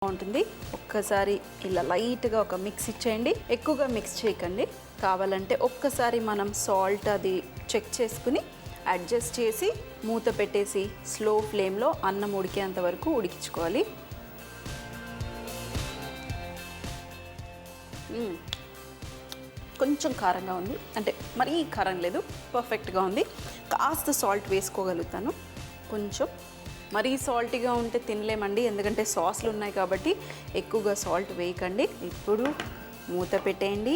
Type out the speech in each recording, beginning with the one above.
బాగుంటుంది. ఒక్కసారి ఇలా లైట్గా ఒక మిక్స్ ఇచ్చేయండి, ఎక్కువగా మిక్స్ చేయకండి. కావాలంటే ఒక్కసారి మనం సాల్ట్ అది చెక్ చేసుకుని అడ్జస్ట్ చేసి మూత పెట్టేసి స్లో ఫ్లేమ్లో అన్నం ఉడికేంత వరకు ఉడికించుకోవాలి. కొంచెం కారంగా ఉంది, అంటే మరీ కారం లేదు, పర్ఫెక్ట్గా ఉంది. కాస్త సాల్ట్ వేసుకోగలుగుతాను. కొంచెం మరీ సాల్టీగా ఉంటే తినలేమండి, ఎందుకంటే సాస్లు ఉన్నాయి కాబట్టి ఎక్కువగా సాల్ట్ వేయకండి. ఇప్పుడు మూత పెట్టేయండి.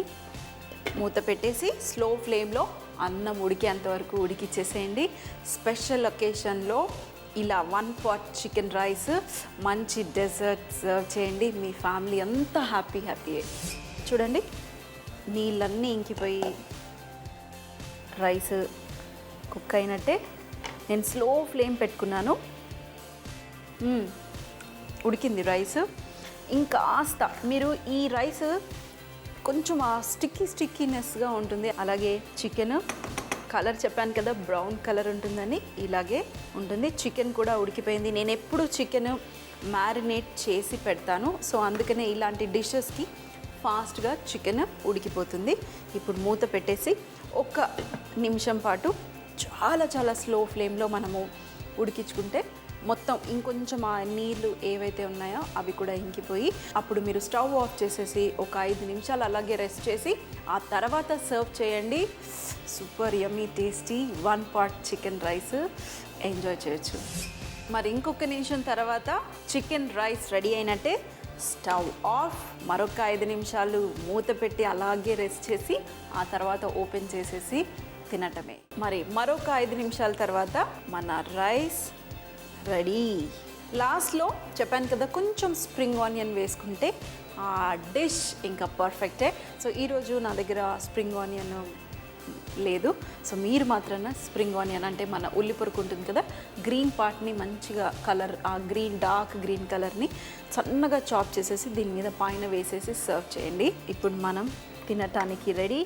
మూత పెట్టేసి స్లో ఫ్లేమ్లో అన్నం ఉడికేంత వరకు ఉడికిచ్చేసేయండి. స్పెషల్ ఒకేషన్లో ఇలా 1 pot చికెన్ రైస్ మంచి డెజర్ట్ సర్వ్ చేయండి. మీ ఫ్యామిలీ అంతా హ్యాపీ. చూడండి, నీళ్ళన్నీ ఇంకిపోయి రైస్ కుక్ అయినట్టే. నేను స్లో ఫ్లేమ్ పెట్టుకున్నాను. ఉడికింది రైస్. ఇంకాస్త మీరు ఈ రైస్ కొంచెం ఆ స్టిక్కీనెస్గా ఉంటుంది. అలాగే చికెన్ కలర్ చెప్పాను కదా, బ్రౌన్ కలర్ ఉంటుందని, ఇలాగే ఉంటుంది. చికెన్ కూడా ఉడికిపోయింది. నేను ఎప్పుడు చికెన్ మ్యారినేట్ చేసి పెడతాను, సో అందుకనే ఇలాంటి డిషెస్కి ఫాస్ట్గా చికెన్ ఉడికిపోతుంది. ఇప్పుడు మూత పెట్టేసి 1 నిమిషం పాటు చాలా స్లో ఫ్లేమ్లో మనము ఉడికించుకుంటే మొత్తం ఇంకొంచెం ఆ నీళ్ళు ఏవైతే ఉన్నాయో అవి కూడా ఇంకిపోయి, అప్పుడు మీరు స్టవ్ ఆఫ్ చేసేసి ఒక 5 నిమిషాలు అలాగే రెస్ట్ చేసి ఆ తర్వాత సర్వ్ చేయండి. Super yummy tasty 1 pot chicken rice enjoy చేయొచ్చు. మరి ఇంకొక నిమిషం తర్వాత చికెన్ రైస్ రెడీ అయినట్టే. Stove off. మరొక 5 నిమిషాలు మూత పెట్టి అలాగే రెస్ట్ చేసి ఆ తర్వాత ఓపెన్ చేసేసి తినటమే. మరి మరొక 5 నిమిషాల తర్వాత మన రైస్ రెడీ. లాస్ట్లో చెప్పాను కదా, కొంచెం స్ప్రింగ్ ఆనియన్ వేసుకుంటే ఆ డిష్ ఇంకా పర్ఫెక్టే. సో ఈరోజు నా దగ్గర స్ప్రింగ్ ఆనియన్ లేదు, సో మీరు మాత్రాన స్ప్రింగ్ ఆనియన్ అంటే మన ఉల్లి పొరకు ఉంటుంది కదా, గ్రీన్ పార్ట్ని మంచిగా కలర్, ఆ గ్రీన్ డార్క్ గ్రీన్ కలర్ని సన్నగా చాప్ చేసేసి దీని మీద పైన వేసేసి సర్వ్ చేయండి. ఇప్పుడు మనం తినటానికి రెడీ.